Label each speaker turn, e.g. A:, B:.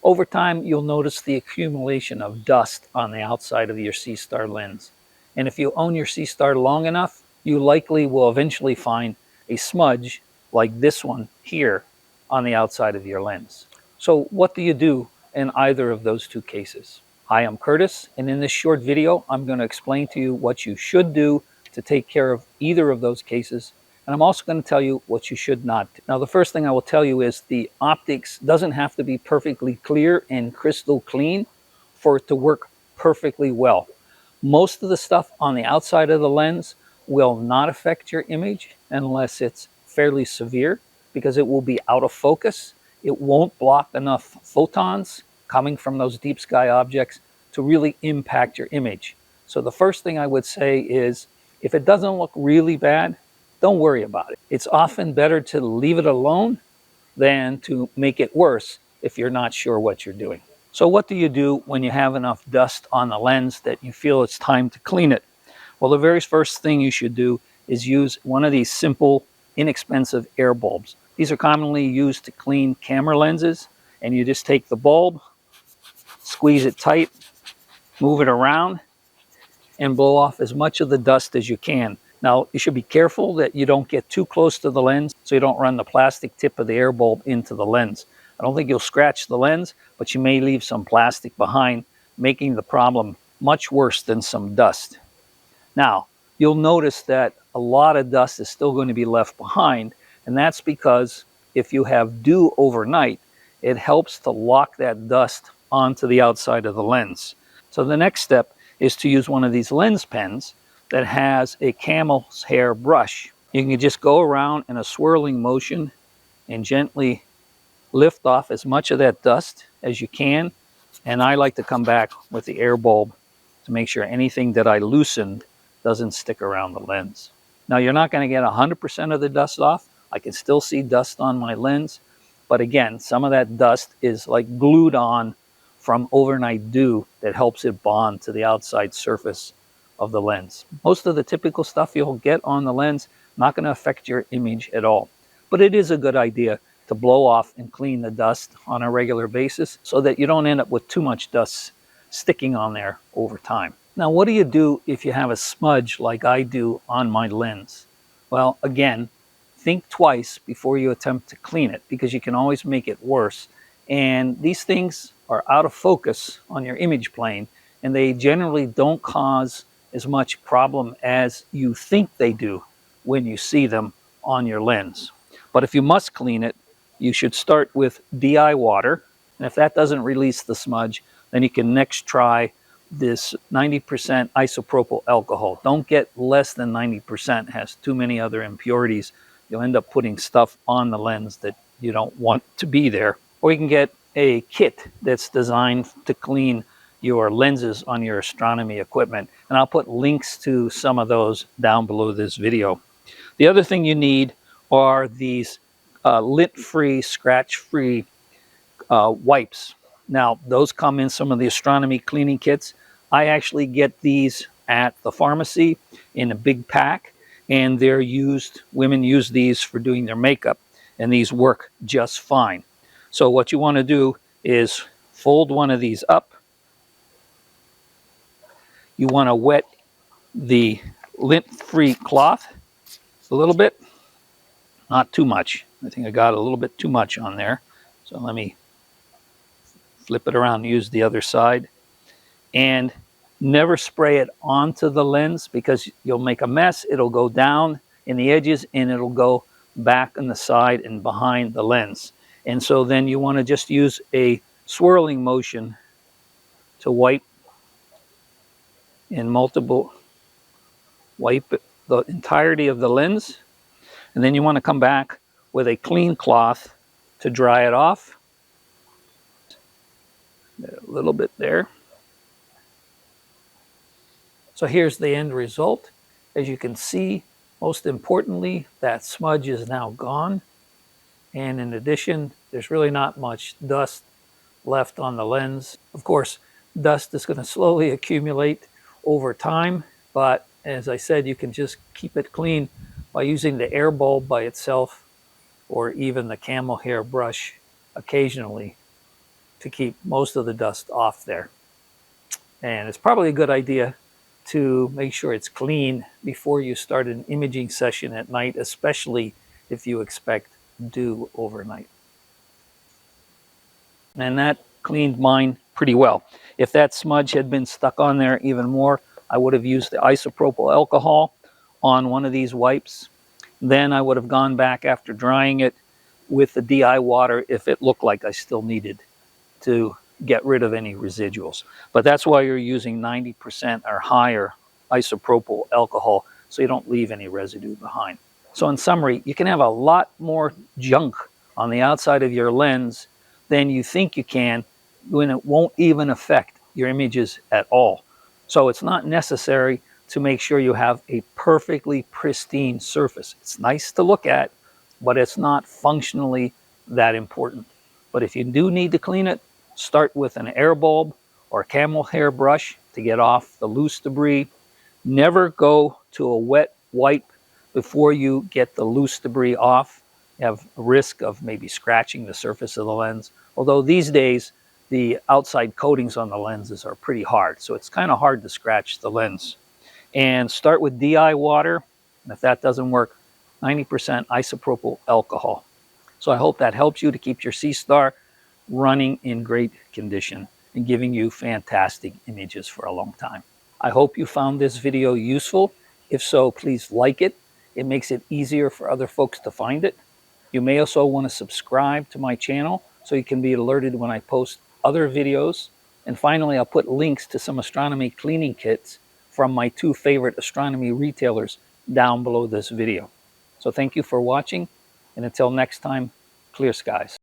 A: Over time, you'll notice the accumulation of dust on the outside of your Seestar lens. And if you own your Seestar long enough, you likely will eventually find a smudge like this one here on the outside of your lens. So what do you do in either of those two cases? Hi, I'm Curtis, and in this short video, I'm going to explain to you what you should do to take care of either of those cases. And I'm also going to tell you what you should not do. Now, the first thing I will tell you is the optics doesn't have to be perfectly clear and crystal clean for it to work perfectly well. Most of the stuff on the outside of the lens will not affect your image unless it's fairly severe, because it will be out of focus. It won't block enough photons coming from those deep sky objects to really impact your image. So the first thing I would say is, if it doesn't look really bad, don't worry about it. It's often better to leave it alone than to make it worse if you're not sure what you're doing. So what do you do when you have enough dust on the lens that you feel it's time to clean it? Well, the very first thing you should do is use one of these simple, inexpensive air bulbs. These are commonly used to clean camera lenses, and you just take the bulb, squeeze it tight, move it around, and blow off as much of the dust as you can. Now, you should be careful that you don't get too close to the lens so you don't run the plastic tip of the air bulb into the lens. I don't think you'll scratch the lens, but you may leave some plastic behind, making the problem much worse than some dust. Now, you'll notice that a lot of dust is still going to be left behind, and that's because if you have dew overnight, it helps to lock that dust onto the outside of the lens. So the next step is to use one of these lens pens that has a camel's hair brush. You can just go around in a swirling motion and gently lift off as much of that dust as you can. And I like to come back with the air bulb to make sure anything that I loosened doesn't stick around the lens. Now, you're not going to get 100% of the dust off. I can still see dust on my lens. But again, some of that dust is like glued on from overnight dew that helps it bond to the outside surface of the lens. Most of the typical stuff you'll get on the lens not going to affect your image at all. But it is a good idea to blow off and clean the dust on a regular basis so that you don't end up with too much dust sticking on there over time. Now, what do you do if you have a smudge like I do on my lens? Well, again, think twice before you attempt to clean it, because you can always make it worse. And these things are out of focus on your image plane, and they generally don't cause as much problem as you think they do when you see them on your lens. But if you must clean it, you should start with DI water. And if that doesn't release the smudge, then you can next try this 90% isopropyl alcohol. Don't get less than 90%. It has too many other impurities. You'll end up putting stuff on the lens that you don't want to be there. Or you can get a kit that's designed to clean your lenses on your astronomy equipment. And I'll put links to some of those down below this video. The other thing you need are these lint-free, scratch-free wipes. Now, those come in some of the astronomy cleaning kits. I actually get these at the pharmacy in a big pack, and they're used, women use these for doing their makeup, and these work just fine. So what you want to do is fold one of these up. You want to wet the lint-free cloth a little bit, not too much. I think I got a little bit too much on there. So let me flip it around and use the other side. And never spray it onto the lens, because you'll make a mess. It'll go down in the edges and it'll go back on the side and behind the lens. And so then you want to just use a swirling motion to wipe wipe the entirety of the lens. And then you want to come back with a clean cloth to dry it off. A little bit there. So here's the end result. As you can see, most importantly, that smudge is now gone. And in addition, there's really not much dust left on the lens. Of course, dust is going to slowly accumulate over time, but as I said, you can just keep it clean by using the air bulb by itself, or even the camel hair brush occasionally. to keep most of the dust off there. And it's probably a good idea to make sure it's clean before you start an imaging session at night, especially if you expect dew overnight. And that cleaned mine pretty well. If that smudge had been stuck on there even more, I would have used the isopropyl alcohol on one of these wipes. Then I would have gone back after drying it with the DI water if it looked like I still needed to get rid of any residuals. But that's why you're using 90% or higher isopropyl alcohol, so you don't leave any residue behind. So in summary, you can have a lot more junk on the outside of your lens than you think you can when it won't even affect your images at all. So it's not necessary to make sure you have a perfectly pristine surface. It's nice to look at, but it's not functionally that important. But if you do need to clean it, start with an air bulb or camel hair brush to get off the loose debris. Never go to a wet wipe before you get the loose debris off. You have a risk of maybe scratching the surface of the lens. Although these days, the outside coatings on the lenses are pretty hard, so it's kind of hard to scratch the lens. And start with DI water, and if that doesn't work, 90% isopropyl alcohol. So I hope that helps you to keep your Seestar running in great condition and giving you fantastic images for a long time. I hope you found this video useful. If so, please like it. It makes it easier for other folks to find it. You may also want to subscribe to my channel so you can be alerted when I post other videos. And finally, I'll put links to some astronomy cleaning kits from my 2 favorite astronomy retailers down below this video. So thank you for watching, and until next time, clear skies.